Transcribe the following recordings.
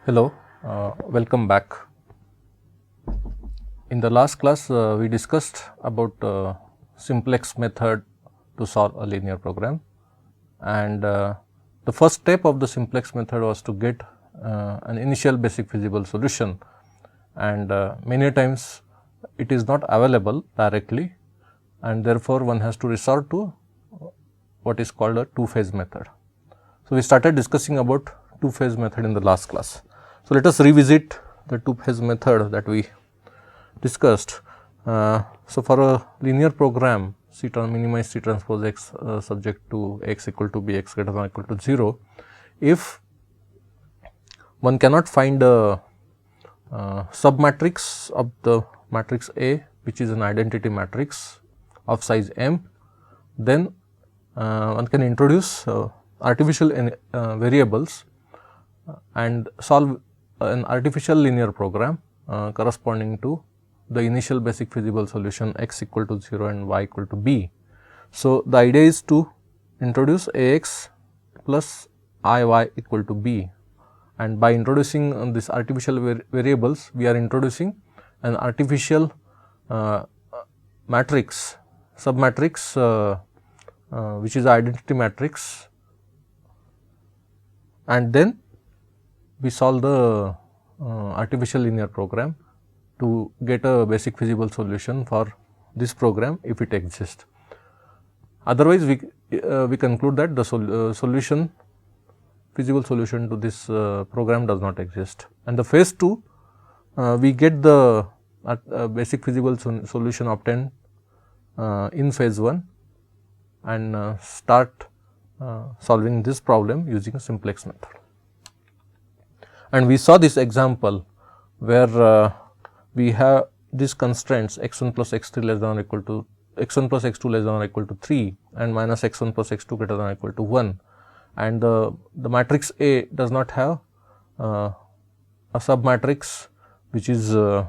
Hello, welcome back. In the last class, we discussed about simplex method to solve a linear program, and the first step of the simplex method was to get an initial basic feasible solution, and many times it is not available directly, and therefore one has to resort to what is called a two-phase method. So, we started discussing about two-phase method in the last class. So, let us revisit the two-phase method that we discussed. So, for a linear program minimize C transpose x subject to x equal to b x greater than or equal to 0, if one cannot find a submatrix of the matrix A, which is an identity matrix of size m, then one can introduce artificial variables and solve an artificial linear program corresponding to the initial basic feasible solution x equal to 0 and y equal to b. So, the idea is to introduce a x plus I y equal to b, and by introducing this artificial variables, we are introducing an artificial matrix, submatrix which is identity matrix, and then we solve the artificial linear program to get a basic feasible solution for this program if it exists. Otherwise, we conclude that the feasible solution to this program does not exist. And the phase 2, we get the basic feasible solution obtained in phase 1 and start solving this problem using a simplex method. And we saw this example where we have these constraints x1 plus x3 less than or equal to x1 plus x2 less than or equal to 3 and minus x1 plus x2 greater than or equal to 1, and the matrix A does not have a submatrix which is an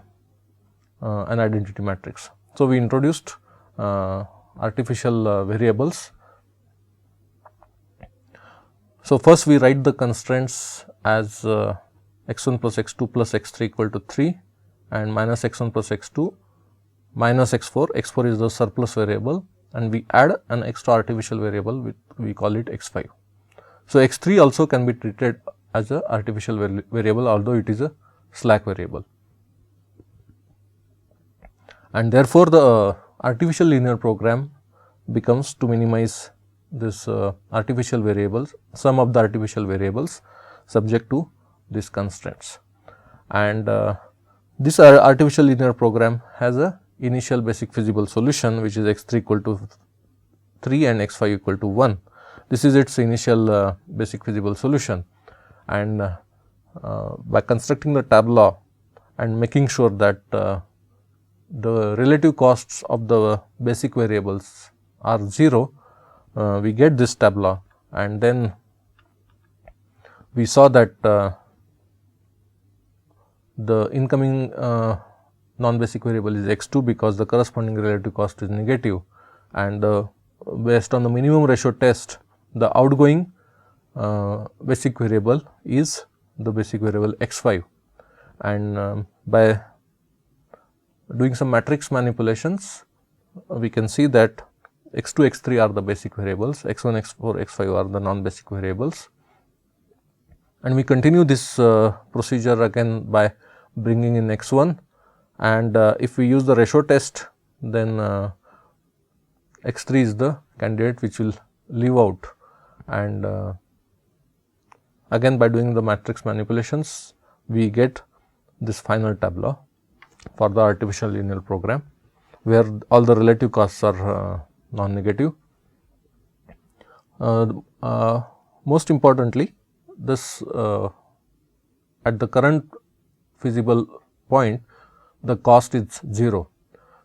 identity matrix. So, we introduced artificial variables. So, first we write the constraints as x1 plus x2 plus x3 equal to 3 and minus x1 plus x2 minus x4, x4 is the surplus variable, and we add an extra artificial variable which we call it x5. So, x3 also can be treated as a artificial variable, although it is a slack variable, and therefore, the artificial linear program becomes to minimize this artificial variables, sum of the artificial variables subject to these constraints. And this artificial linear program has a initial basic feasible solution which is x3 equal to 3 and x5 equal to 1. This is its initial basic feasible solution, and by constructing the tableau and making sure that the relative costs of the basic variables are 0, we get this tableau, and then we saw that the incoming non-basic variable is x2 because the corresponding relative cost is negative, and based on the minimum ratio test, the outgoing basic variable is the basic variable x5, and by doing some matrix manipulations, we can see that x2, x3 are the basic variables, x1, x4, x5 are the non-basic variables, and we continue this procedure again by bringing in x1, and if we use the ratio test, then x3 is the candidate which will leave out, and again by doing the matrix manipulations, we get this final tableau for the artificial linear program, where all the relative costs are non-negative. Most importantly, this at the current feasible point, the cost is 0.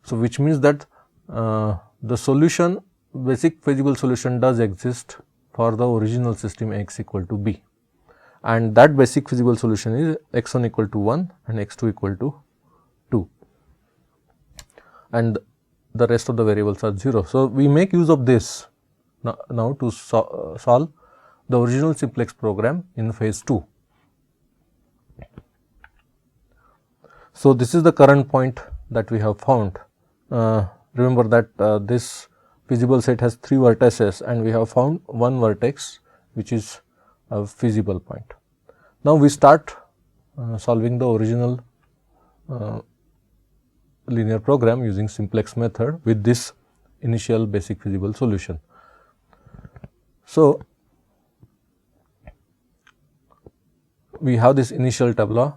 So, which means that the solution, basic feasible solution does exist for the original system x equal to b, and that basic feasible solution is x1 equal to 1 and x2 equal to 2, and the rest of the variables are 0. So, we make use of this now to solve the original simplex program in phase 2. So, this is the current point that we have found. Remember that this feasible set has 3 vertices and we have found one vertex which is a feasible point. Now, we start solving the original linear program using simplex method with this initial basic feasible solution. So, we have this initial tabla.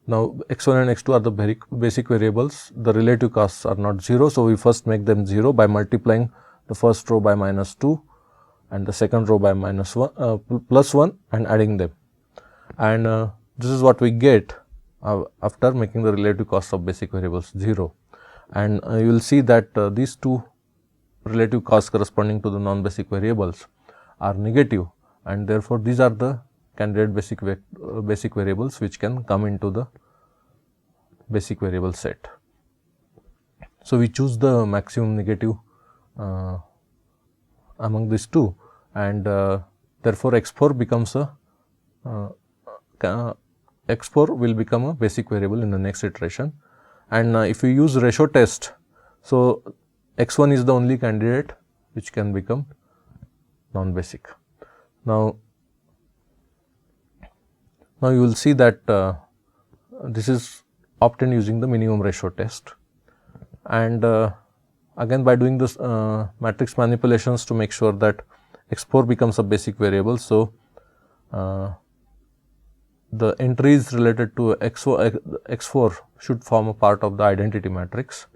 Now, x1 and x2 are the basic variables, the relative costs are not 0. So, we first make them 0 by multiplying the first row by -2 and the second row by +1 and adding them, and this is what we get after making the relative cost of basic variables 0, and you will see that these two relative costs corresponding to the non-basic variables are negative, and therefore, these are the candidate basic variables which can come into the basic variable set. So, we choose the maximum negative among these two, and therefore, x4 becomes a x4 will become a basic variable in the next iteration, and if we use ratio test, so x1 is the only candidate which can become non-basic. Now, you will see that this is obtained using the minimum ratio test, and again by doing this matrix manipulations to make sure that x4 becomes a basic variable. So, the entries related to x4 should form a part of the identity matrix,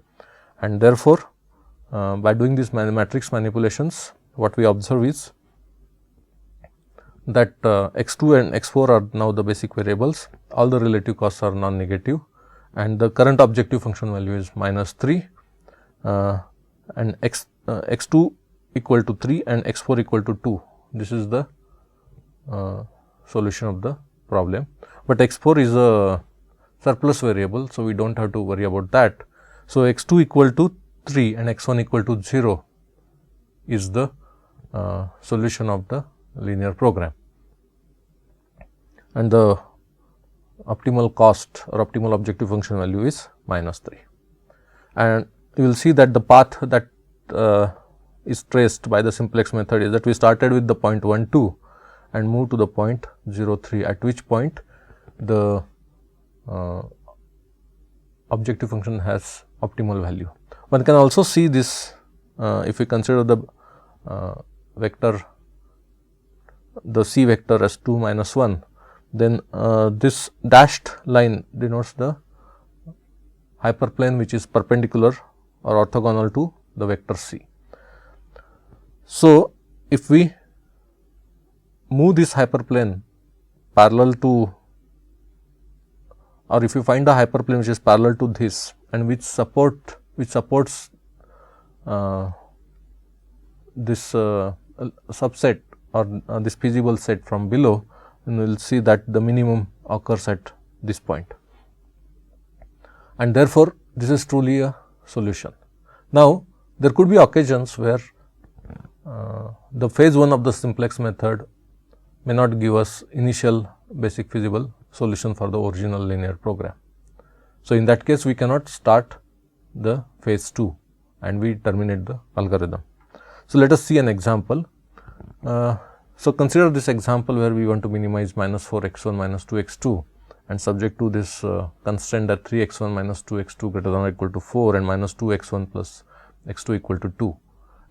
and therefore, by doing these matrix manipulations, what we observe is that x2 and x4 are now the basic variables, all the relative costs are non-negative, and the current objective function value is -3, and x2 equal to 3 and x4 equal to 2. This is the solution of the problem, but x4 is a surplus variable. So, we do not have to worry about that. So, x2 equal to 3 and x1 equal to 0 is the solution of the linear program, and the optimal cost or optimal objective function value is -3, and you will see that the path that is traced by the simplex method is that we started with the point 1 2 and moved to the point 0 3, at which point the objective function has optimal value. One can also see this if we consider the vector, the c vector as 2 minus 1, then this dashed line denotes the hyperplane which is perpendicular or orthogonal to the vector c. So, if we move this hyperplane parallel to, or if you find a hyperplane which is parallel to this and which supports this subset or this feasible set from below, then we will see that the minimum occurs at this point, and therefore, this is truly a solution. Now, there could be occasions where the phase 1 of the simplex method may not give us initial basic feasible solution for the original linear program. So, in that case we cannot start the phase 2 and we terminate the algorithm. So, let us see an example. So, consider this example where we want to minimize -4 x1 -2 x2 and subject to this constraint that 3 x1 -2 x2 greater than or equal to 4 and -2 x1 plus x2 equal to 2,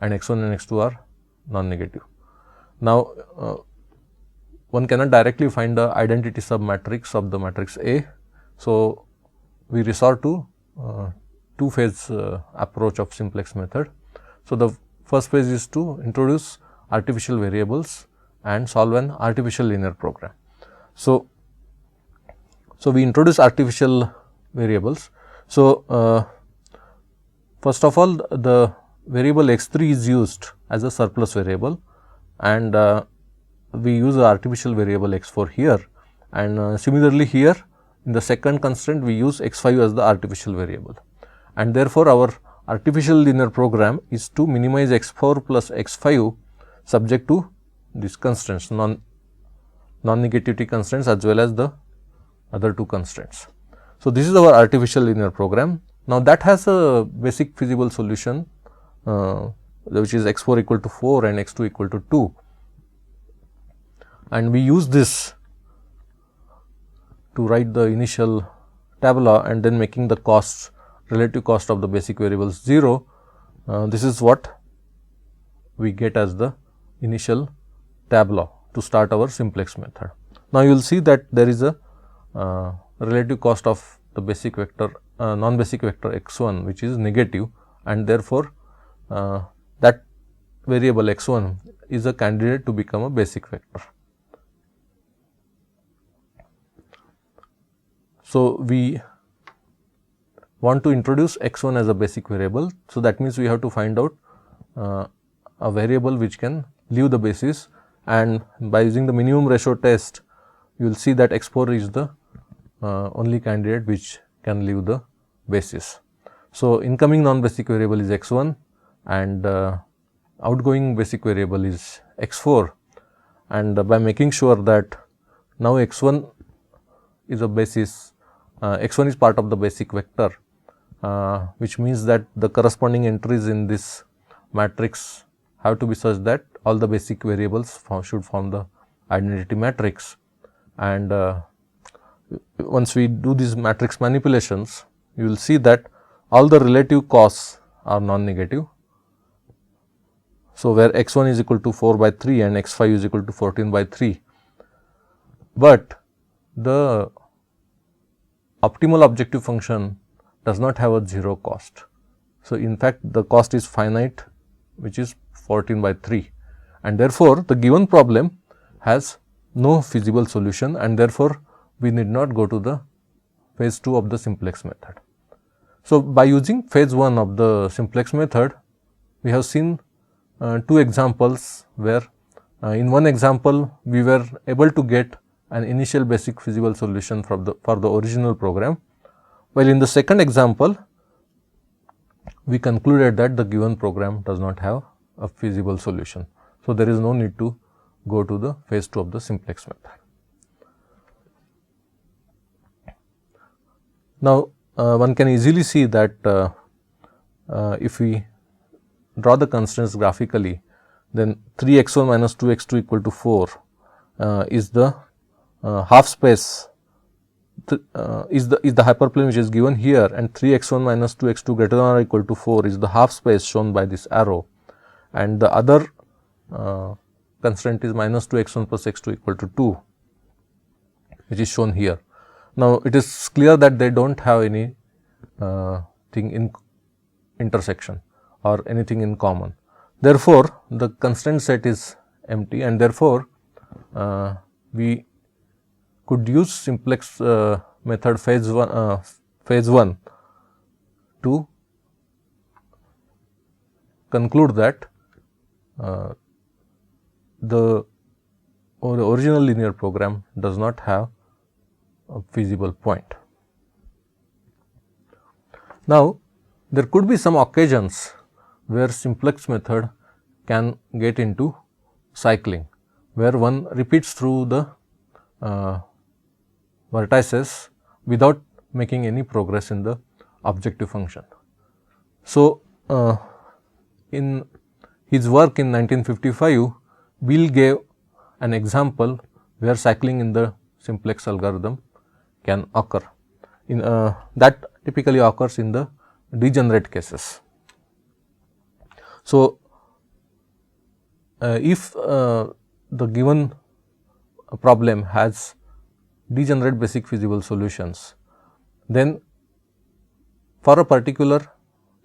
and x1 and x2 are non-negative. Now, one cannot directly find the identity submatrix of the matrix A. So, we resort to two-phase approach of simplex method. So, the first phase is to introduce artificial variables and solve an artificial linear program. So, we introduce artificial variables. So, first of all, the variable x3 is used as a surplus variable, and we use the artificial variable x4 here, and similarly here in the second constraint we use x5 as the artificial variable, and therefore, our artificial linear program is to minimize x4 plus x5 subject to these constraints, non-negativity constraints as well as the other two constraints. So, this is our artificial linear program. Now, that has a basic feasible solution which is x 4 equal to 4 and x 2 equal to 2, and we use this to write the initial tabula and then making the costs, relative cost of the basic variables 0. This is what we get as the initial tabula to start our simplex method. Now, you will see that there is a relative cost of the basic vector non-basic vector x 1 which is negative, and therefore, that variable x 1 is a candidate to become a basic vector. So, we want to introduce x 1 as a basic variable. So, that means we have to find out a variable which can leave the basis, and by using the minimum ratio test you will see that x 4 is the only candidate which can leave the basis. So, incoming non-basic variable is x 1 and outgoing basic variable is x 4, and by making sure that now x 1 is a basis, x 1 is part of the basic vector, which means that the corresponding entries in this matrix have to be such that all the basic variables should form the identity matrix. And once we do these matrix manipulations, you will see that all the relative costs are non-negative. So, where x 1 is equal to 4 by 3 and x 5 is equal to 14 by 3, but the optimal objective function does not have a 0 cost. So, in fact, the cost is finite, which is 14 by 3, and therefore, the given problem has no feasible solution, and therefore, we need not go to the phase 2 of the simplex method. So, by using phase 1 of the simplex method, we have seen 2 examples where in one example we were able to get an initial basic feasible solution for the original program, while in the second example we concluded that the given program does not have a feasible solution. So, there is no need to go to the phase 2 of the simplex method. Now, one can easily see that if we draw the constraints graphically, then 3 x 1 minus 2 x 2 equal to 4 is the half space is the hyperplane which is given here, and 3 x 1 minus 2 x 2 greater than or equal to 4 is the half space shown by this arrow, and the other constraint is minus 2 x 1 plus x 2 equal to 2, which is shown here. Now, it is clear that they do not have any thing in intersection or anything in common. Therefore, the constraint set is empty, and therefore, we could use simplex method phase 1 to conclude that the original linear program does not have a feasible point. Now, there could be some occasions where simplex method can get into cycling, where one repeats through the vertices without making any progress in the objective function. So, in his work in 1955, Bill gave an example where cycling in the simplex algorithm can occur. That typically occurs in the degenerate cases. So, if the given problem has degenerate basic feasible solutions, then for a particular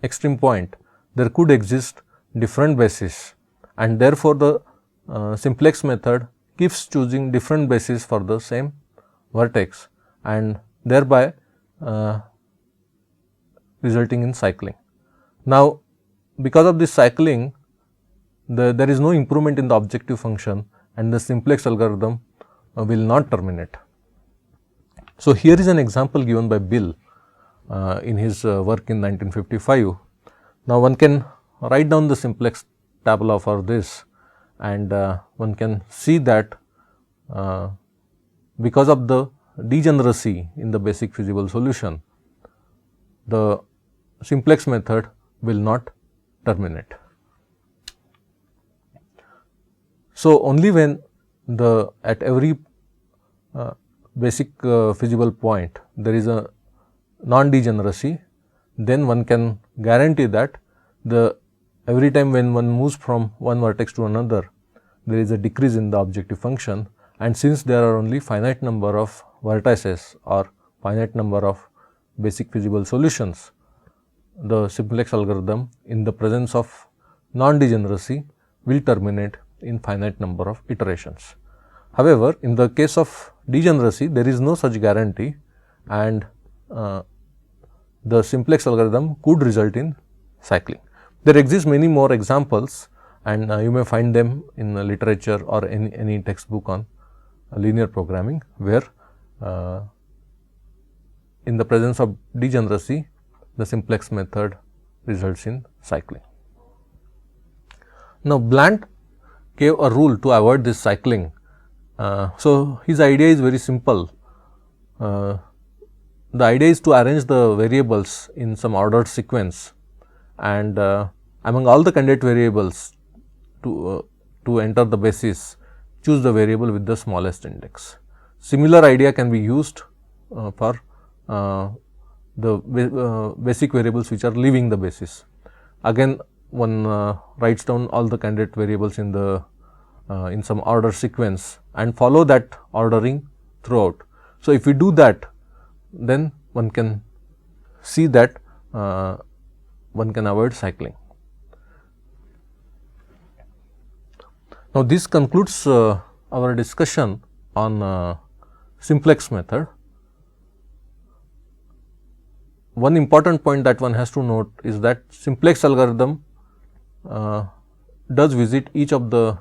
extreme point there could exist different bases, and therefore, the simplex method keeps choosing different bases for the same vertex, and thereby resulting in cycling. Now, because of this cycling, there is no improvement in the objective function, and the simplex algorithm will not terminate. So, here is an example given by Bill in his work in 1955. Now, one can write down the simplex tabula for this, and one can see that because of the degeneracy in the basic feasible solution, the simplex method will not terminate. So, only when at every basic feasible point there is a non-degeneracy, then one can guarantee that every time when one moves from one vertex to another, there is a decrease in the objective function, and since there are only finite number of vertices or finite number of basic feasible solutions, the simplex algorithm in the presence of non-degeneracy will terminate in finite number of iterations. However, in the case of degeneracy, there is no such guarantee, and the simplex algorithm could result in cycling. There exist many more examples, and you may find them in the literature or any textbook on linear programming, where in the presence of degeneracy, the simplex method results in cycling. Now, Bland gave a rule to avoid this cycling. So, his idea is very simple. The idea is to arrange the variables in some ordered sequence, and among all the candidate variables to enter the basis, choose the variable with the smallest index. Similar idea can be used for the basic variables which are leaving the basis. Again, one writes down all the candidate variables in some order sequence and follow that ordering throughout. So, if we do that, then one can see that one can avoid cycling. Now, this concludes our discussion on simplex method. One important point that one has to note is that simplex algorithm does visit the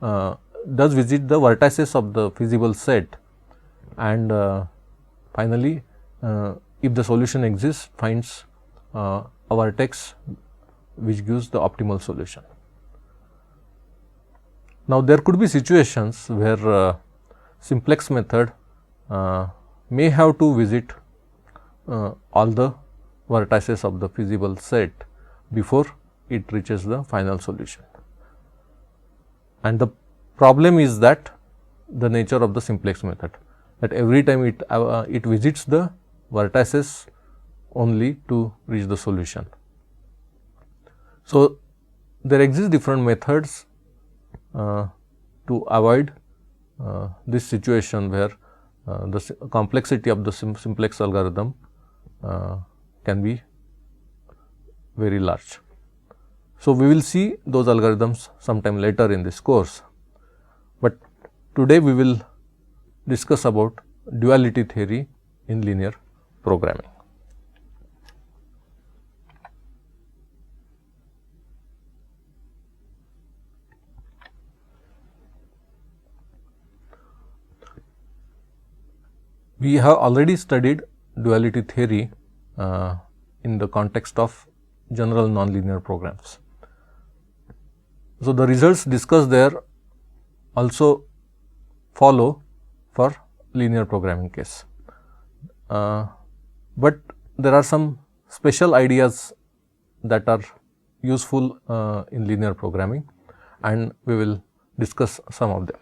vertices of the feasible set, and finally, if the solution exists, finds a vertex which gives the optimal solution. Now, there could be situations where simplex method may have to visit all the vertices of the feasible set before it reaches the final solution. And the problem is that the nature of the simplex method, that every time it visits the vertices only to reach the solution. So, there exist different methods to avoid this situation where the complexity of the simplex algorithm can be very large. So, we will see those algorithms sometime later in this course, but today we will discuss about duality theory in linear programming. We have already studied duality theory in the context of general nonlinear programs. So, the results discussed there also follow for linear programming case, but there are some special ideas that are useful in linear programming, and we will discuss some of them.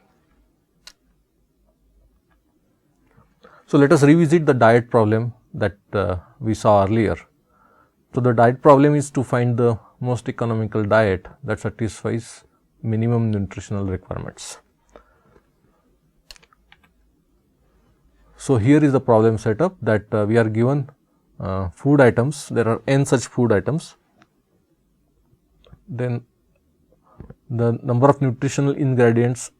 So, let us revisit the diet problem that we saw earlier. So, the diet problem is to find the most economical diet that satisfies minimum nutritional requirements. So, here is the problem setup that we are given food items, there are n such food items, then the number of nutritional ingredients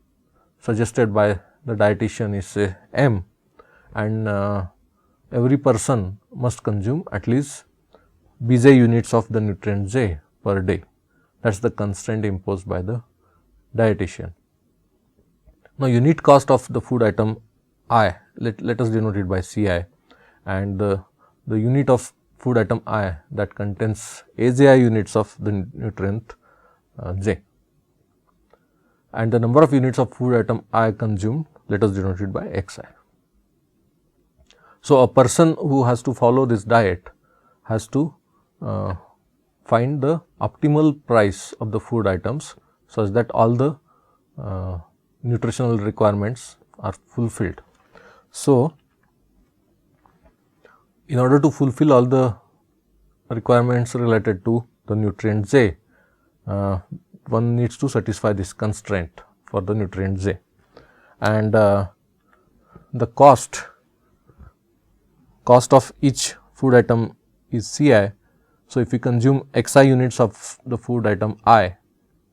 suggested by the dietitian is say m, and every person must consume at least Bj units of the nutrient J per day. That is the constraint imposed by the dietitian. Now, unit cost of the food item I, let us denote it by Ci, and the unit of food item I that contains Aji units of the nutrient J, and the number of units of food item I consumed, let us denote it by Xi. So, a person who has to follow this diet has to find the optimal price of the food items such that all the nutritional requirements are fulfilled. So, in order to fulfill all the requirements related to the nutrient J, one needs to satisfy this constraint for the nutrient J, and the cost of each food item is Ci. So, if we consume Xi units of the food item I,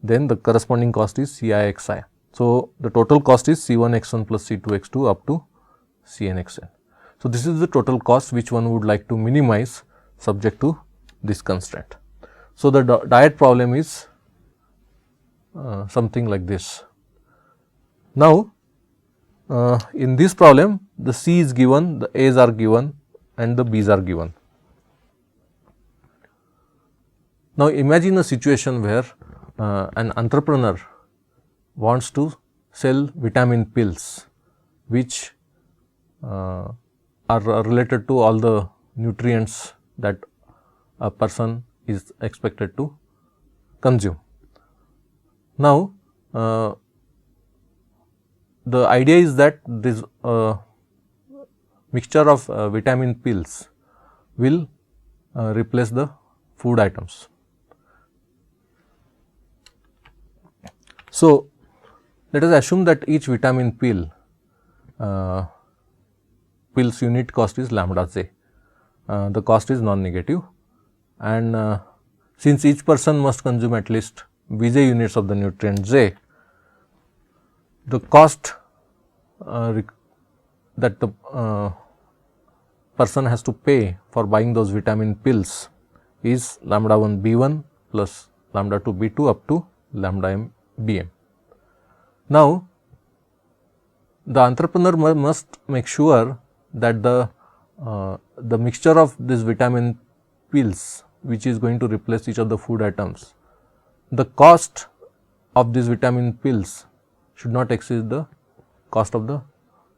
then the corresponding cost is Ci Xi. So, the total cost is C1 X1 plus C2 X2 up to Cn Xn. So, this is the total cost which one would like to minimize subject to this constraint. So, the diet problem is something like this. Now, in this problem the C is given, the A's are given and the B's are given. Now, imagine a situation where an entrepreneur wants to sell vitamin pills which are related to all the nutrients that a person is expected to consume. Now, the idea is that this mixture of vitamin pills will replace the food items. So, let us assume that each vitamin pill pills unit cost is lambda j. The cost is non-negative, and since each person must consume at least Bj units of the nutrient J, the cost that the person has to pay for buying those vitamin pills is lambda 1 B1 plus lambda 2 B2 up to lambda m Bm. Now, the entrepreneur must make sure that the mixture of this vitamin pills which is going to replace each of the food items, the cost of these vitamin pills should not exceed the cost of the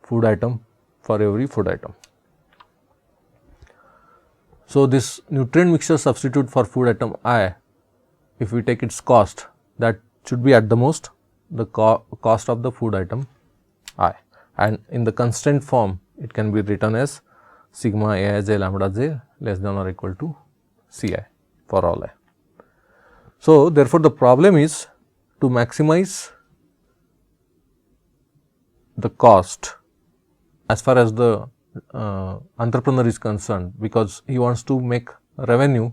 food item for every food item. So, this nutrient mixture substitute for food item I, if we take its cost, that should be at the most the cost of the food item I, and in the constraint form it can be written as sigma Aij lambda j less than or equal to Ci for all I. So, therefore, the problem is to maximize the cost as far as the entrepreneur is concerned, because he wants to make revenue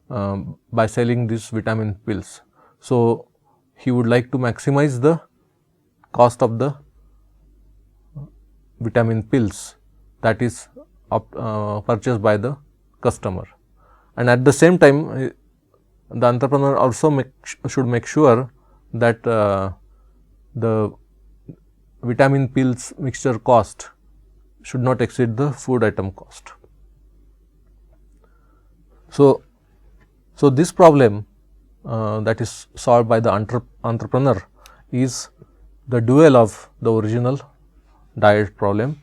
by selling these vitamin pills. So, he would like to maximize the cost of the vitamin pills that is purchased by the customer, and at the same time the entrepreneur also should make sure that the vitamin pills mixture cost should not exceed the food item cost. So, this problem that is solved by the entrepreneur is the dual of the original diet problem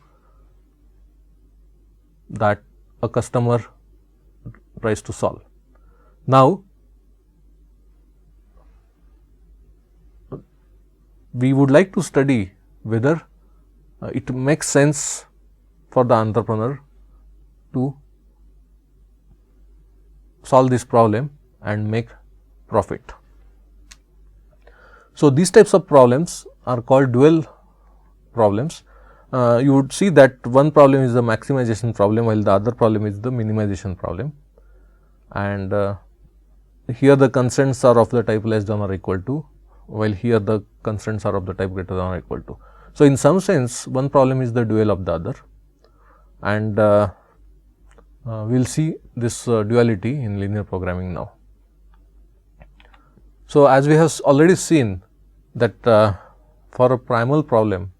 that a customer tries to solve. Now, we would like to study whether it makes sense for the entrepreneur to solve this problem and make profit. So, these types of problems are called dual problems. You would see that one problem is the maximization problem, while the other problem is the minimization problem, and here the constraints are of the type less than or equal to, while here the constraints are of the type greater than or equal to. So, in some sense one problem is the dual of the other, and we will see this duality in linear programming now. So, as we have already seen that for a primal problem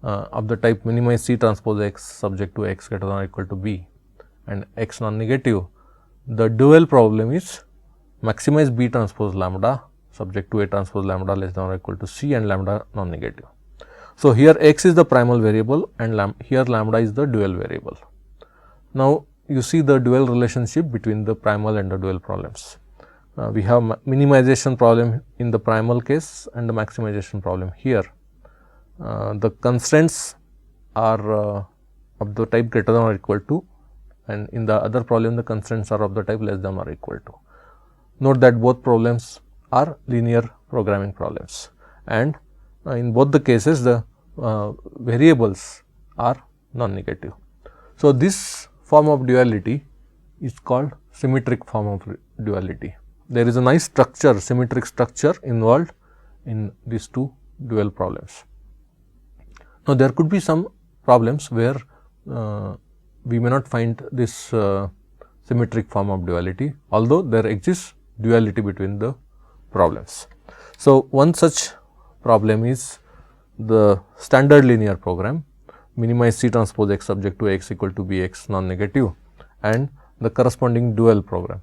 of the type minimize C transpose x subject to x greater than or equal to b and x non-negative, the dual problem is maximize B transpose lambda subject to A transpose lambda less than or equal to C and lambda non-negative. So, here x is the primal variable and here lambda is the dual variable. Now, you see the dual relationship between the primal and the dual problems. We have minimization problem in the primal case and the maximization problem here. The constraints are of the type greater than or equal to, and in the other problem the constraints are of the type less than or equal to. Note that both problems are linear programming problems, and in both the cases the variables are non-negative. So, this form of duality is called symmetric form of duality. There is a nice structure, symmetric structure involved in these two dual problems. Now, there could be some problems where we may not find this symmetric form of duality, although there exists duality between the problems. So, one such problem is the standard linear program, minimize C transpose x subject to x equal to b x non-negative, and the corresponding dual program,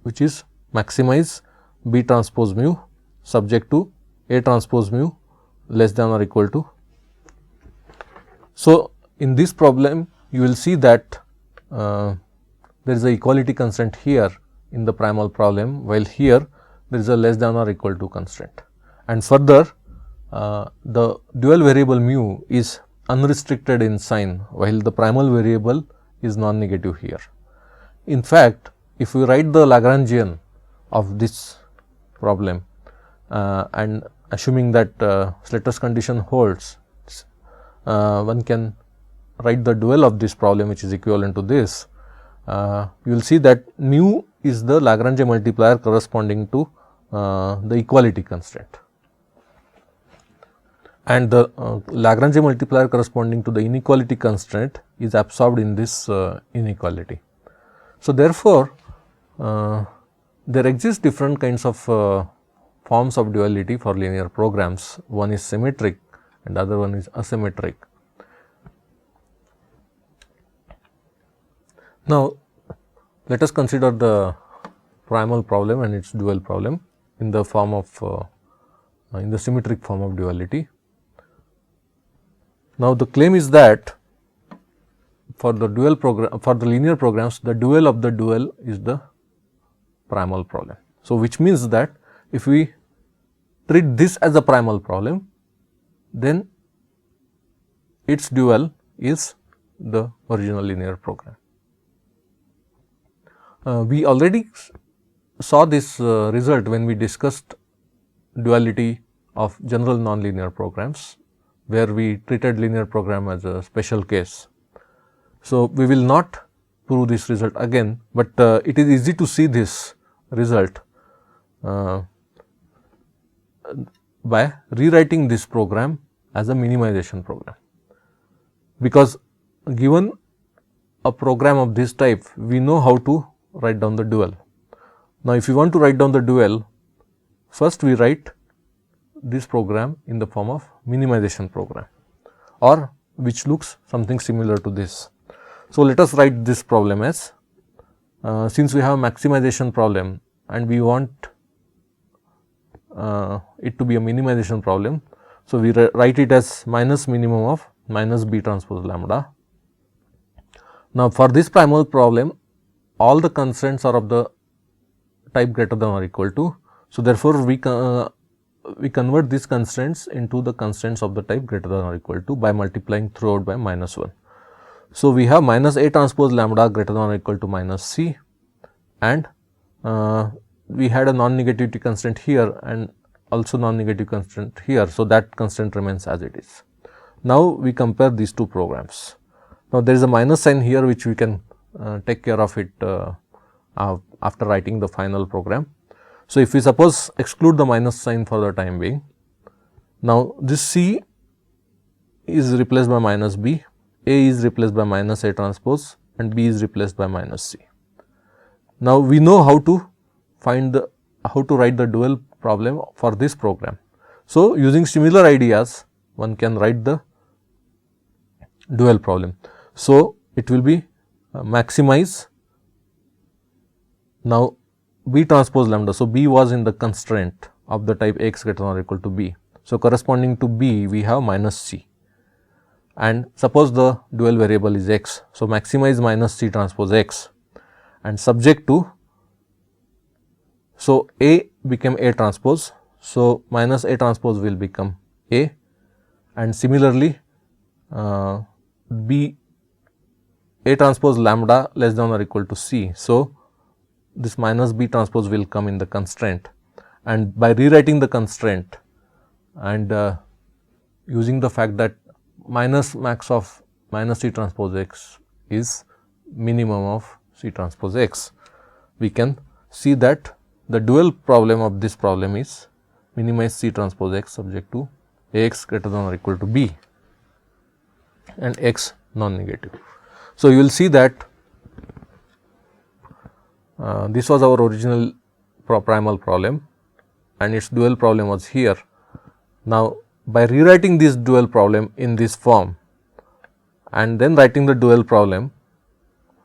which is maximize b transpose mu subject to a transpose mu less than or equal to. So, in this problem you will see that there is a equality constraint here in the primal problem, while here there is a less than or equal to constraint, and further the dual variable mu is unrestricted in sign, while the primal variable is non-negative here. In fact, if we write the Lagrangian of this problem and assuming that Slater's condition holds, one can write the dual of this problem, which is equivalent to this. You will see that mu is the Lagrange multiplier corresponding to the equality constraint, and the Lagrange multiplier corresponding to the inequality constraint is absorbed in this inequality. So, therefore, there exist different kinds of forms of duality for linear programs. One is symmetric and the other one is asymmetric. Now, let us consider the primal problem and its dual problem in the form of in the symmetric form of duality. Now, the claim is that for the dual program, for the linear programs, the dual of the dual is the primal problem. So, which means that if we treat this as a primal problem, then its dual is the original linear program. We already saw this result when we discussed duality of general nonlinear programs, where we treated linear program as a special case. So, we will not prove this result again, but it is easy to see this result by rewriting this program as a minimization program, because given a program of this type, we know how to write down the dual. Now, if you want to write down the dual, first we write this program in the form of minimization program, or which looks something similar to this. So, let us write this problem as since we have maximization problem and we want it to be a minimization problem. So, we write it as minus minimum of minus b transpose lambda. Now, for this primal problem, all the constraints are of the type greater than or equal to. So, therefore, we convert these constraints into the constraints of the type greater than or equal to by multiplying throughout by minus 1. So, we have minus A transpose lambda greater than or equal to minus C, and we had a non-negativity constraint here and also non-negative constraint here. So, that constraint remains as it is. Now, we compare these two programs. Now, there is a minus sign here which we can take care of it after writing the final program. So, if we suppose exclude the minus sign for the time being, now this C is replaced by minus B, A is replaced by minus A transpose, and B is replaced by minus C. Now, we know how to find the how to write the dual problem for this program. So, using similar ideas, one can write the dual problem. So, it will be maximize now B transpose lambda. So, B was in the constraint of the type x greater than or equal to B. So, corresponding to B we have minus C, and suppose the dual variable is x. So, maximize minus C transpose x and subject to, so A became A transpose. So, minus A transpose will become A, and similarly B A transpose lambda less than or equal to C. So, this minus B transpose will come in the constraint, and by rewriting the constraint and using the fact that minus max of minus C transpose x is minimum of C transpose x, we can see that the dual problem of this problem is minimize C transpose x subject to A x greater than or equal to B and x non-negative. So, you will see that this was our original primal problem and its dual problem was here. Now, by rewriting this dual problem in this form and then writing the dual problem,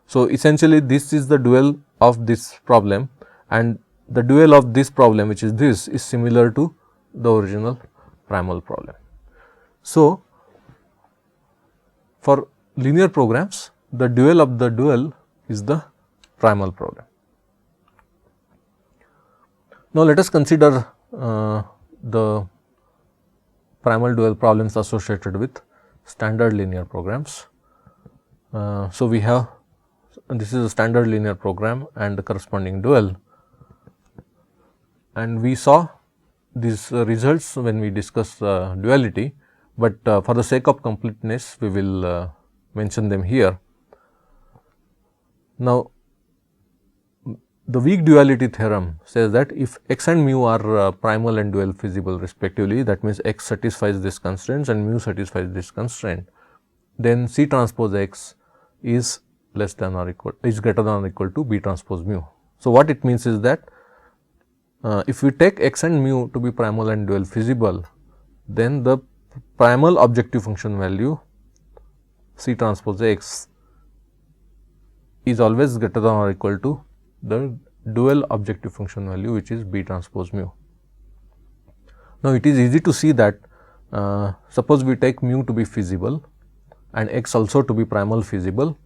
so essentially this is the dual of this problem, and the dual of this problem, which is this, is similar to the original primal problem. So, for linear programs, the dual of the dual is the primal problem. Now, let us consider the primal dual problems associated with standard linear programs. So, we have, this is a standard linear program and the corresponding dual, and we saw these results when we discussed duality, but for the sake of completeness we will mention them here. Now, the weak duality theorem says that if x and mu are primal and dual feasible respectively, that means x satisfies this constraints and mu satisfies this constraint, then C transpose x is less than or equal, is greater than or equal to B transpose mu. So, what it means is that if we take x and mu to be primal and dual feasible, then the primal objective function value C transpose x is always greater than or equal to the dual objective function value, which is B transpose mu. Now, it is easy to see that suppose we take mu to be feasible and x also to be primal feasible.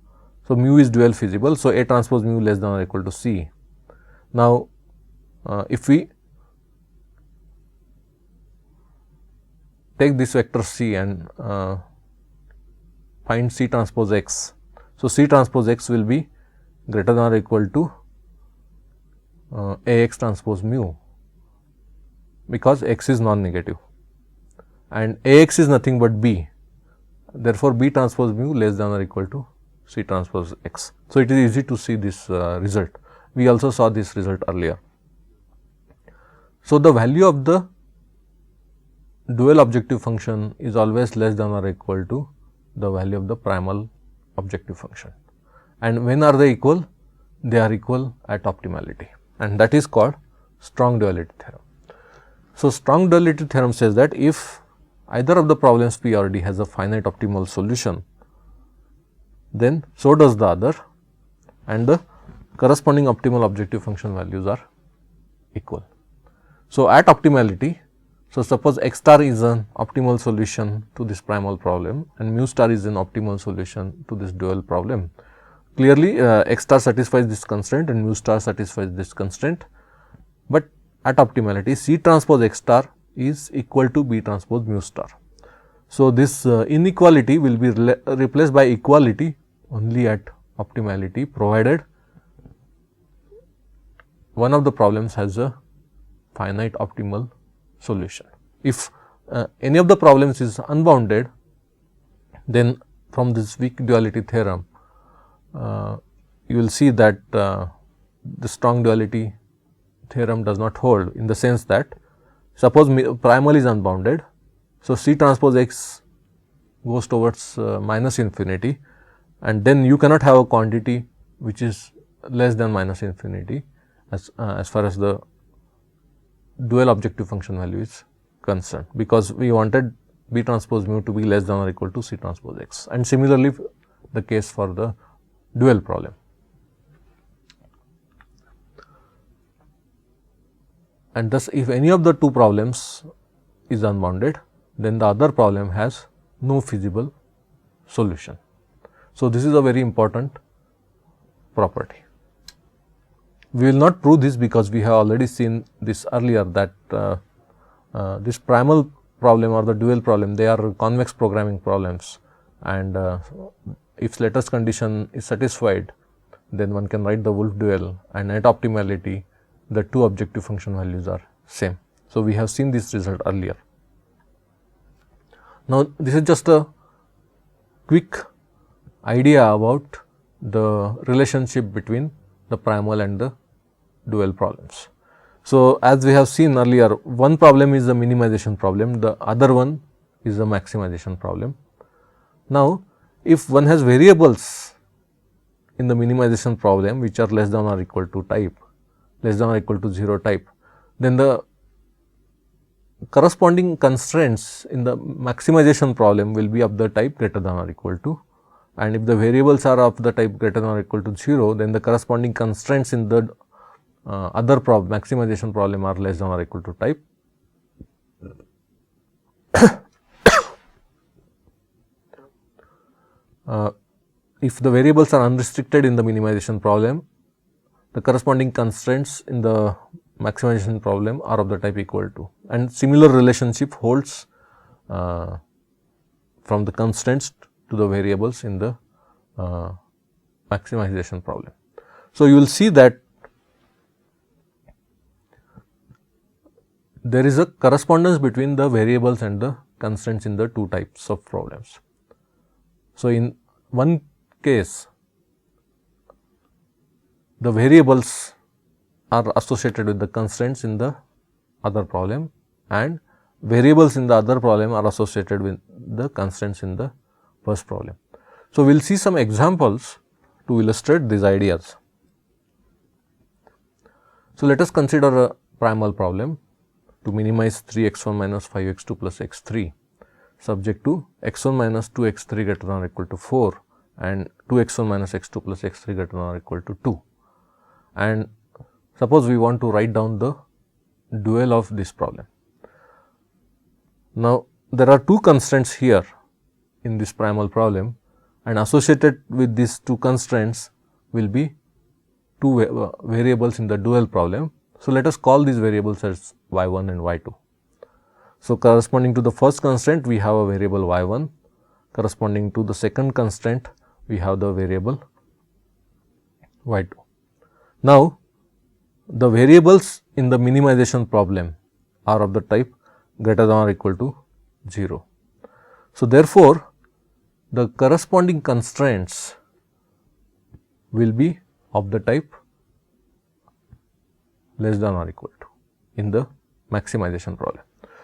So, mu is dual feasible. So, A transpose mu less than or equal to C. Now, if we take this vector C and find C transpose x. So, C transpose x will be greater than or equal to A x transpose mu, because x is non-negative and A x is nothing but B. Therefore, B transpose mu less than or equal to C transpose x. So, it is easy to see this result. We also saw this result earlier. So, the value of the dual objective function is always less than or equal to the value of the primal objective function, and when are they equal? They are equal at optimality, and that is called strong duality theorem. So, strong duality theorem says that if either of the problems P or D has a finite optimal solution, then so does the other, and the corresponding optimal objective function values are equal. So, at optimality, so suppose x star is an optimal solution to this primal problem and mu star is an optimal solution to this dual problem. Clearly, x star satisfies this constraint and mu star satisfies this constraint, but at optimality C transpose x star is equal to B transpose mu star. So, this inequality will be replaced by equality only at optimality, provided one of the problems has a finite optimal solution. If any of the problems is unbounded, then from this weak duality theorem, you will see that the strong duality theorem does not hold, in the sense that suppose primal is unbounded. So, C transpose x goes towards minus infinity, and then you cannot have a quantity which is less than minus infinity as far as the dual objective function value is concerned, because we wanted B transpose mu to be less than or equal to C transpose x, and similarly the case for the dual problem. And thus, if any of the two problems is unbounded, then the other problem has no feasible solution. So, this is a very important property. We will not prove this because we have already seen this earlier, that this primal problem or the dual problem, they are convex programming problems, and if lattice condition is satisfied, then one can write the Wolf dual, and at optimality the two objective function values are same. So, we have seen this result earlier. Now, this is just a quick idea about the relationship between the primal and the dual problems. So, as we have seen earlier, one problem is the minimization problem, the other one is the maximization problem. Now, if one has variables in the minimization problem which are less than or equal to type, less than or equal to 0 type, then the corresponding constraints in the maximization problem will be of the type greater than or equal to, and if the variables are of the type greater than or equal to 0, then the corresponding constraints in the other maximization problem are less than or equal to type. If the variables are unrestricted in the minimization problem, the corresponding constraints in the maximization problem are of the type equal to, and similar relationship holds from the constraints to the variables in the maximization problem. So, you will see that there is a correspondence between the variables and the constraints in the two types of problems. So, in one case, the variables are associated with the constraints in the other problem, and variables in the other problem are associated with the constraints in the first problem. So, we will see some examples to illustrate these ideas. So, let us consider a primal problem to minimize 3x1 minus 5x2 plus x3 subject to x1 minus 2x3 greater than or equal to 4 and 2x1 minus x2 plus x3 greater than or equal to 2. And suppose we want to write down the dual of this problem. Now, there are two constraints here in this primal problem, and associated with these two constraints will be two variables in the dual problem. So, let us call these variables as y1 and y2. So, corresponding to the first constraint, we have a variable y1, corresponding to the second constraint, we have the variable y2. Now, the variables in the minimization problem are of the type greater than or equal to 0. So, therefore, the corresponding constraints will be of the type less than or equal to in the maximization problem.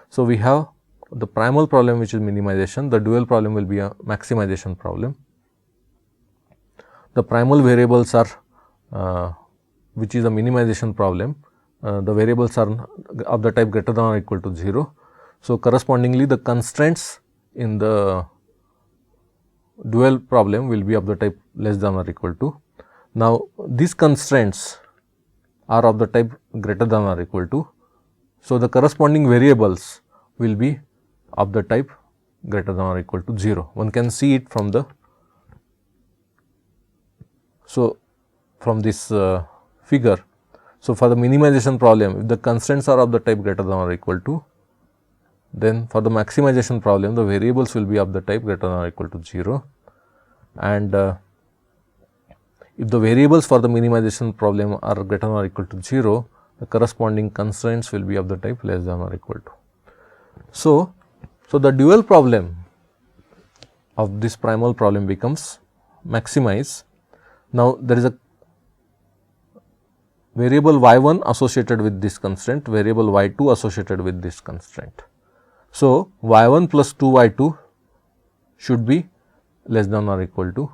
So, we have the primal problem which is minimization, the dual problem will be a maximization problem. The primal variables are which is a minimization problem, the variables are of the type greater than or equal to 0. So, correspondingly the constraints in the dual problem will be of the type less than or equal to. Now, these constraints are of the type greater than or equal to. So, the corresponding variables will be of the type greater than or equal to 0. One can see it from the, so from this figure. So, for the minimization problem, if the constraints are of the type greater than or equal to, then for the maximization problem, the variables will be of the type greater than or equal to 0, and if the variables for the minimization problem are greater than or equal to 0, the corresponding constraints will be of the type less than or equal to. So, the dual problem of this primal problem becomes maximize. Now, there is a variable y1 associated with this constraint, variable y2 associated with this constraint. So, y1 plus 2y2 should be less than or equal to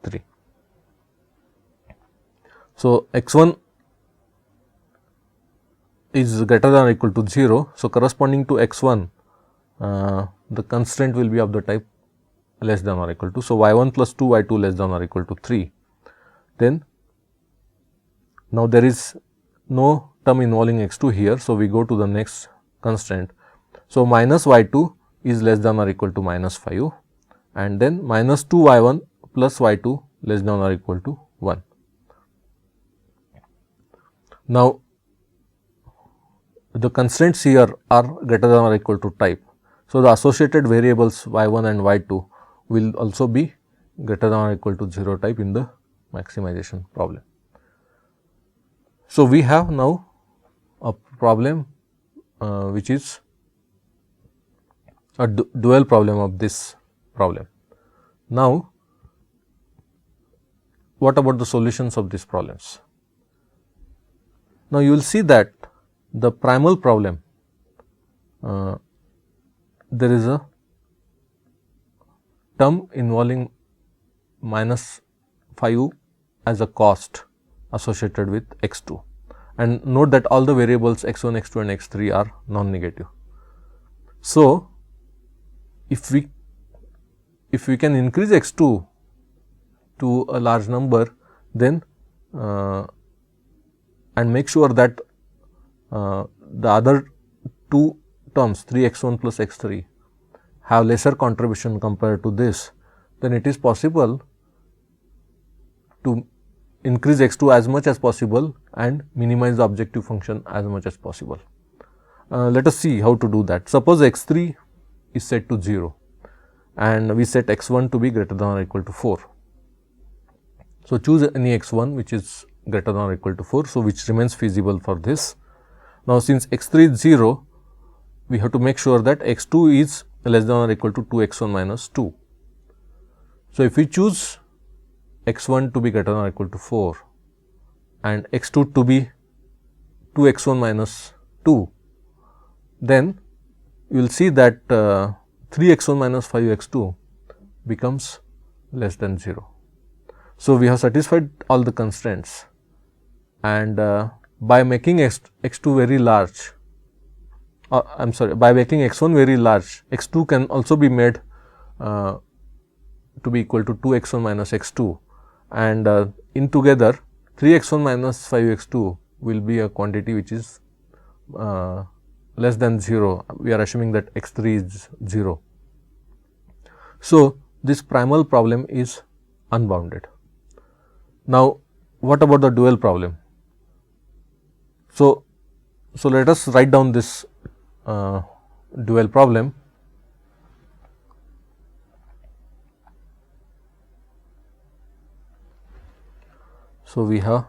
3. So, x1 is greater than or equal to 0. So, corresponding to x1 the constraint will be of the type less than or equal to. So, y1 plus 2y2 less than or equal to 3. Then now there is no term involving x2 here. So, we go to the next constraint. So, minus y2 is less than or equal to minus 5, and then minus 2 y1 plus y2 less than or equal to 1. Now, the constraints here are greater than or equal to type. So, the associated variables y1 and y2 will also be greater than or equal to 0 type in the maximization problem. So, we have now a problem which is a dual problem of this problem. Now, what about the solutions of these problems? Now, you will see that the primal problem, there is a term involving minus 5 as a cost associated with x 2, and note that all the variables x 1, x 2 and x 3 are non-negative. So, if we can increase x 2 to a large number, then and make sure that the other two terms 3 x 1 plus x 3 have lesser contribution compared to this, then it is possible to increase x 2 as much as possible and minimize the objective function as much as possible. Let us see how to do that. Suppose x 3 is set to 0 and we set x 1 to be greater than or equal to 4. So, choose any x 1 which is greater than or equal to 4. So, which remains feasible for this. Now, since x 3 is 0, we have to make sure that x 2 is less than or equal to 2 x 1 minus 2. So, if we choose x 1 to be greater than or equal to 4 and x 2 to be 2 x 1 minus 2, then you will see that 3 x 1 minus 5 x 2 becomes less than 0. So, we have satisfied all the constraints, and by making x 2 very large, I am sorry, by making x 1 very large, x 2 can also be made to be equal to 2 x 1 minus x 2, and in together 3 x 1 minus 5 x 2 will be a quantity which is less than 0. We are assuming that x 3 is 0. So, this primal problem is unbounded. Now, what about the dual problem? So, let us write down this dual problem. So, we have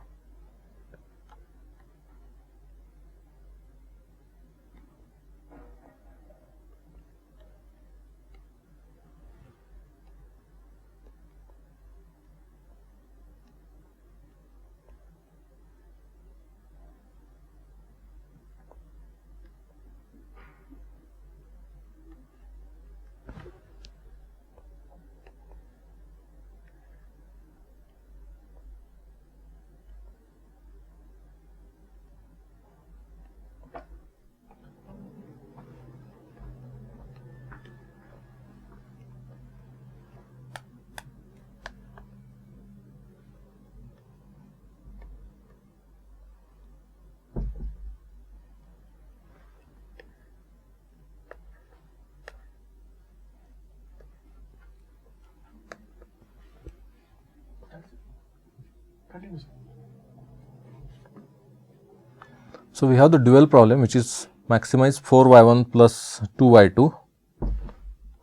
So, we have the dual problem which is maximize 4 y 1 plus 2 y 2.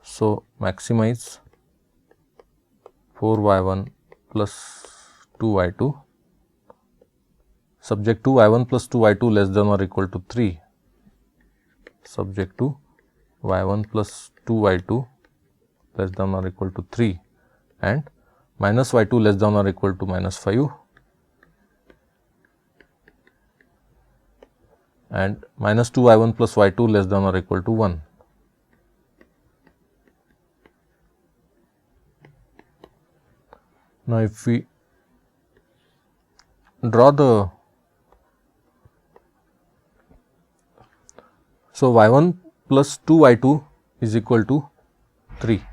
So, maximize 4 y 1 plus 2 y 2 subject to y 1 plus 2 y 2 less than or equal to 3, subject to y 1 plus 2 y 2 less than or equal to 3 and minus y 2 less than or equal to minus 5 and minus 2 y 1 plus y 2 less than or equal to 1. Now, if we draw the, so y 1 plus 2 y 2 is equal to 3.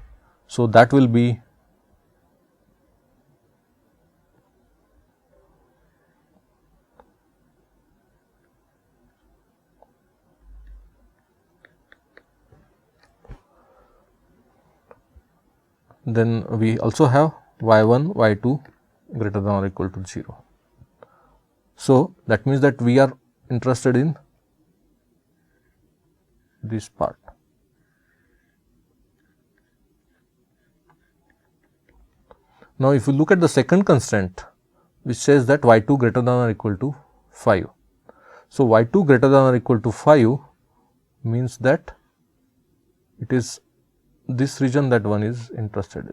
So, that will be then we also have y1, y2 greater than or equal to 0. So, that means that we are interested in this part. Now, if you look at the second constraint, which says that y2 greater than or equal to 5. So, y2 greater than or equal to 5 means that it is this region that one is interested in.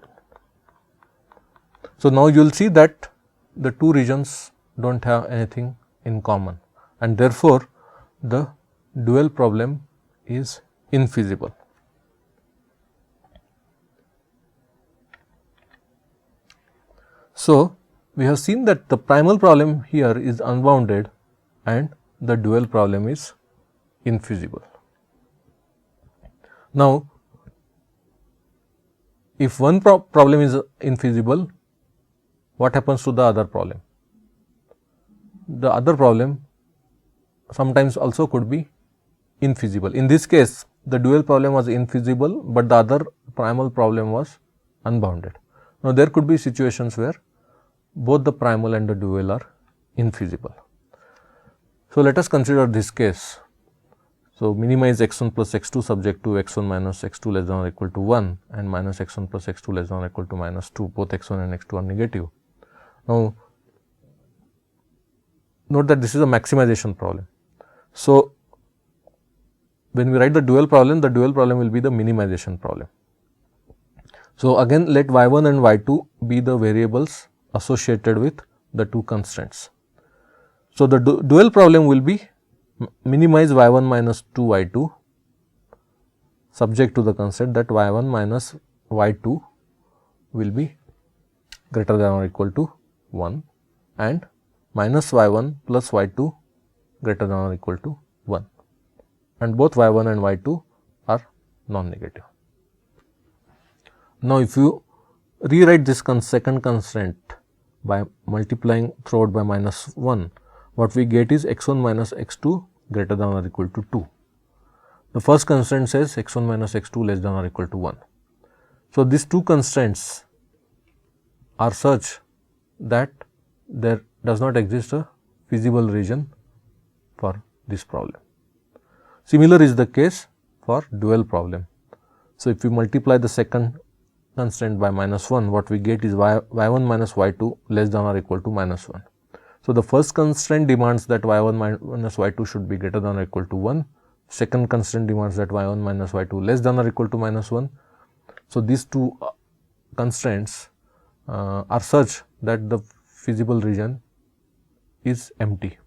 So, now you will see that the two regions do not have anything in common, and therefore, the dual problem is infeasible. So, we have seen that the primal problem here is unbounded and the dual problem is infeasible. Now, if one problem is infeasible, what happens to the other problem? The other problem sometimes also could be infeasible. In this case, the dual problem was infeasible, but the other primal problem was unbounded. Now, there could be situations where both the primal and the dual are infeasible. So, let us consider this case. So, minimize x1 plus x2 subject to x1 minus x2 less than or equal to 1 and minus x1 plus x2 less than or equal to minus 2, both x1 and x2 are negative. Now, note that this is a maximization problem. So, when we write the dual problem will be the minimization problem. So, again let y1 and y2 be the variables associated with the two constraints. So, the dual problem will be minimize y1 minus 2 y2 subject to the constraint that y1 minus y2 will be greater than or equal to 1 and minus y1 plus y2 greater than or equal to 1, and both y1 and y2 are non-negative. Now, if you rewrite this second constraint by multiplying throughout by minus 1, what we get is x1 minus x2 greater than or equal to 2. The first constraint says x1 minus x2 less than or equal to 1. So, these two constraints are such that there does not exist a feasible region for this problem. Similar is the case for dual problem. So, if we multiply the second constraint by minus 1, what we get is y1 minus y2 less than or equal to minus 1. So, the first constraint demands that y1 minus y2 should be greater than or equal to 1. Second constraint demands that y1 minus y2 less than or equal to minus 1. So, these two constraints are such that the feasible region is empty.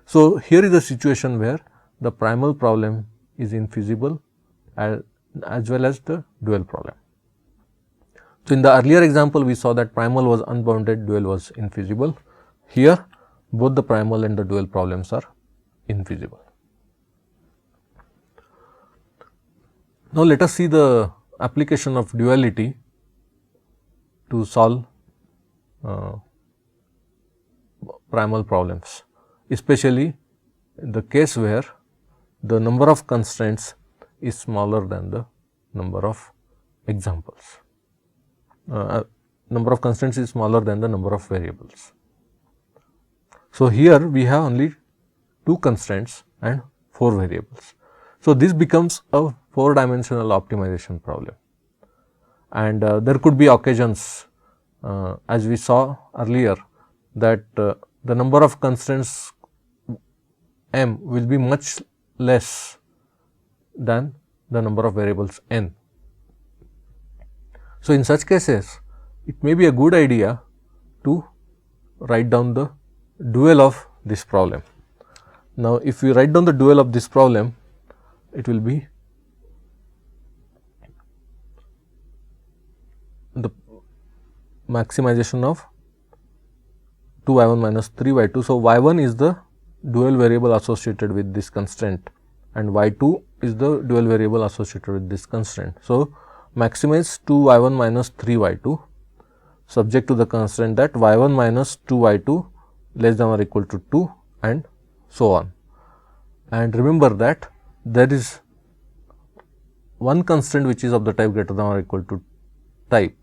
So, here is a situation where the primal problem is infeasible as well as the dual problem. So, in the earlier example we saw that primal was unbounded, dual was infeasible. Here both the primal and the dual problems are infeasible. Now, let us see the application of duality to solve primal problems, especially in the case where the number of constraints is smaller than the number of examples. Number of constraints is smaller than the number of variables. So, here we have only 2 constraints and 4 variables. So, this becomes a 4-dimensional optimization problem, and there could be occasions as we saw earlier that the number of constraints m will be much less than the number of variables n. So, in such cases it may be a good idea to write down the dual of this problem. Now, if we write down the dual of this problem, it will be the maximization of 2y1 minus 3y2. So, y1 is the dual variable associated with this constraint and y2 is the dual variable associated with this constraint. So, maximize 2y1 minus 3y2 subject to the constraint that y1 minus 2y2 less than or equal to 2 and so on. And remember that there is one constraint which is of the type greater than or equal to type,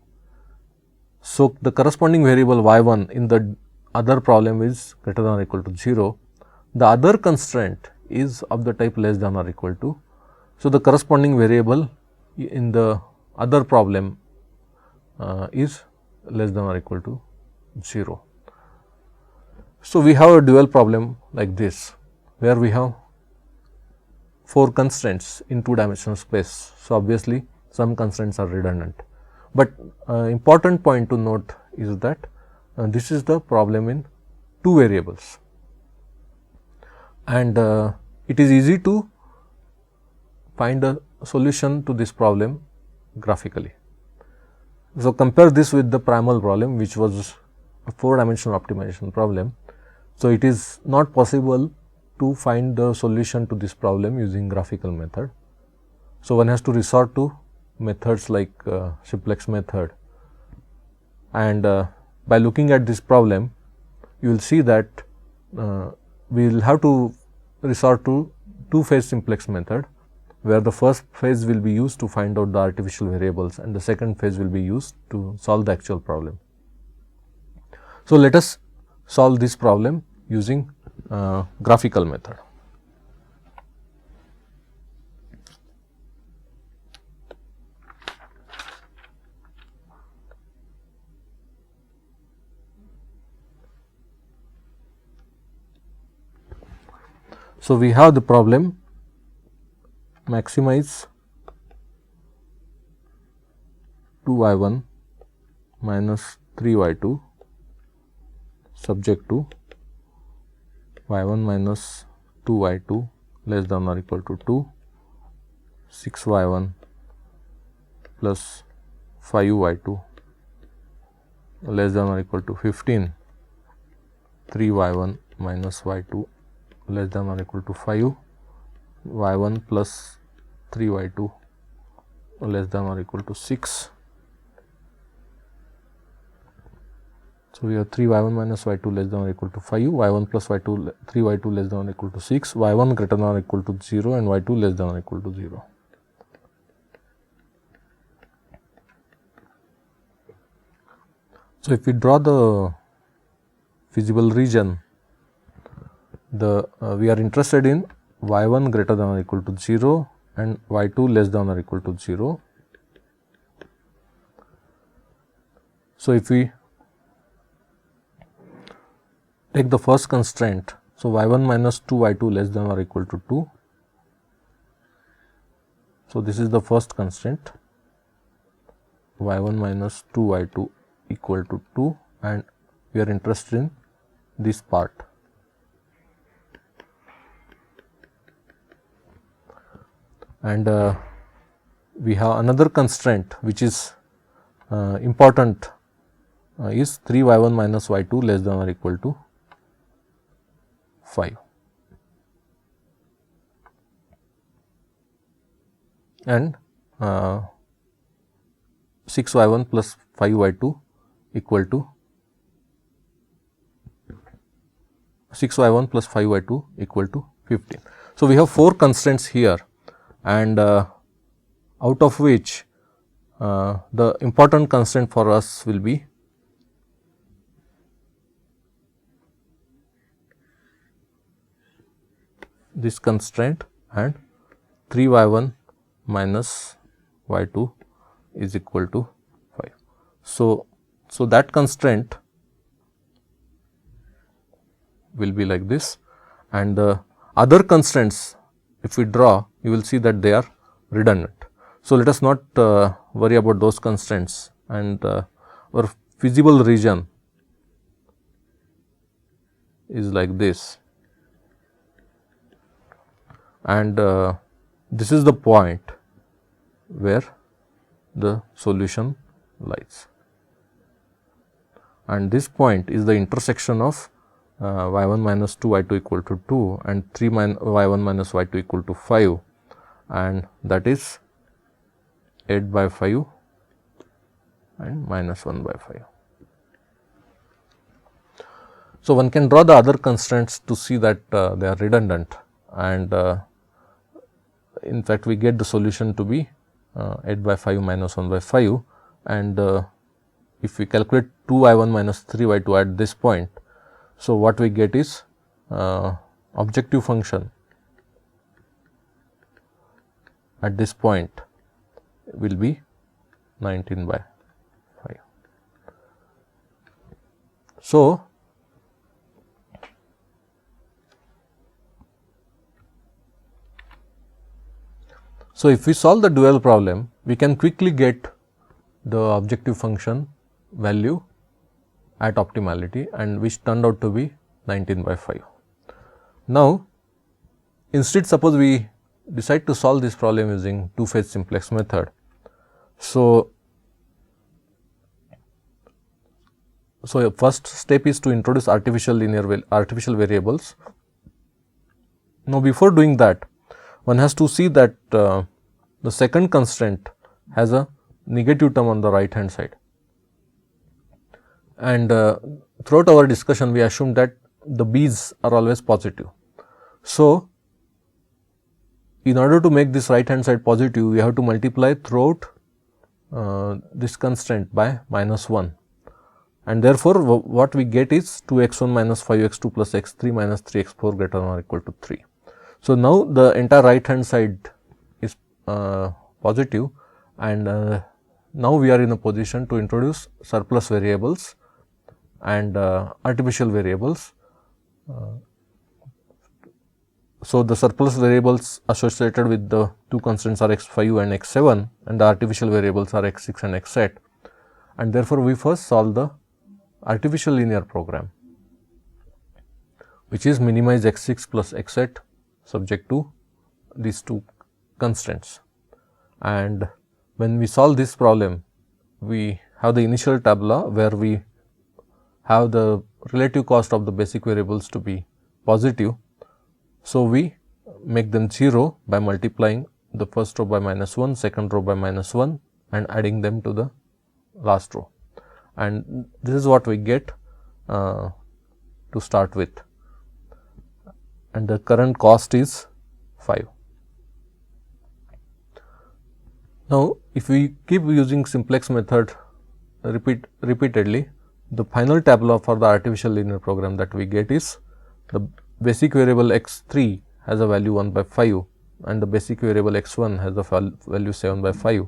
So, the corresponding variable y1 in the other problem is greater than or equal to 0. The other constraint is of the type less than or equal to. So, the corresponding variable in the other problem is less than or equal to 0. So, we have a dual problem like this, where we have 4 constraints in 2-dimensional space. So, obviously, some constraints are redundant, but important point to note is that this is the problem in 2 variables, and it is easy to find a solution to this problem graphically. So, compare this with the primal problem, which was a 4-dimensional optimization problem. So, it is not possible to find the solution to this problem using graphical method. So, one has to resort to methods like Simplex method, and by looking at this problem, you will see that we will have to resort to two-phase Simplex method, where the first phase will be used to find out the artificial variables and the second phase will be used to solve the actual problem. So, let us solve this problem using graphical method. So, we have the problem maximize 2y1 minus 3y2 subject to y1 minus 2y2 less than or equal to 2, 6y1 plus 5y2 less than or equal to 15, 3y1 minus y2 less than or equal to 5, y1 plus 3y2 less than or equal to 6. So, we have 3y1 minus y2 less than or equal to 5, y1 plus y2 3y2 less than or equal to 6, y1 greater than or equal to 0 and y2 less than or equal to 0. So, if we draw the feasible region, we are interested in y1 greater than or equal to 0 and y2 less than or equal to 0. So, if we take the first constraint, so y1 minus 2y2 less than or equal to 2. So, this is the first constraint, y1 minus 2y2 equal to 2, and we are interested in this part. And we have another constraint which is important is 3y1 minus y2 less than or equal to 5, and 6y1 plus 5y2 equal to 6y1 plus 5y2 equal to 15. So, we have 4 constraints here, and out of which the important constraint for us will be this constraint, and 3y1 minus y2 is equal to 5. So, that constraint will be like this, and the other constraints, if we draw, you will see that they are redundant. So, let us not worry about those constraints, and our feasible region is like this, and this is the point where the solution lies, and this point is the intersection of y1 minus 2y2 equal to 2 and 3y1 minus y2 equal to 5, and that is 8 by 5 and minus 1 by 5. So, one can draw the other constraints to see that they are redundant, and in fact, we get the solution to be 8 by 5 minus 1 by 5, and if we calculate 2y1 minus 3y2 at this point, so what we get is objective function at this point will be 19 by 5. So, if we solve the dual problem, we can quickly get the objective function value at optimality, and which turned out to be 19 by 5. Now, instead suppose we decide to solve this problem using two-phase simplex method. So, first step is to introduce artificial variables. Now, before doing that, one has to see that the second constraint has a negative term on the right hand side, and throughout our discussion we assumed that the b's are always positive. So, in order to make this right hand side positive, we have to multiply throughout this constraint by -1, and therefore, what we get is 2x1 minus 5x2 plus x3 minus 3x4 greater than or equal to 3. So, now the entire right hand side is positive, and now we are in a position to introduce surplus variables and artificial variables. So, the surplus variables associated with the two constants are x5 and x7, and the artificial variables are x6 and x8, and therefore, we first solve the artificial linear program, which is minimize x6 plus x8 subject to these two constants. And when we solve this problem, we have the initial tabula where we have the relative cost of the basic variables to be positive. So, we make them 0 by multiplying the first row by -1, second row by -1, and adding them to the last row, and this is what we get to start with, and the current cost is 5. Now, if we keep using simplex method repeatedly, the final tabula for the artificial linear program that we get is the basic variable x3 has a value 1 by 5, and the basic variable x1 has a value 7 by 5,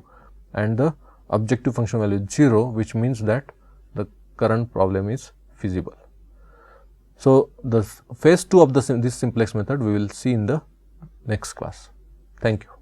and the objective function value is 0, which means that the current problem is feasible. So, the phase 2 of this simplex method we will see in the next class. Thank you.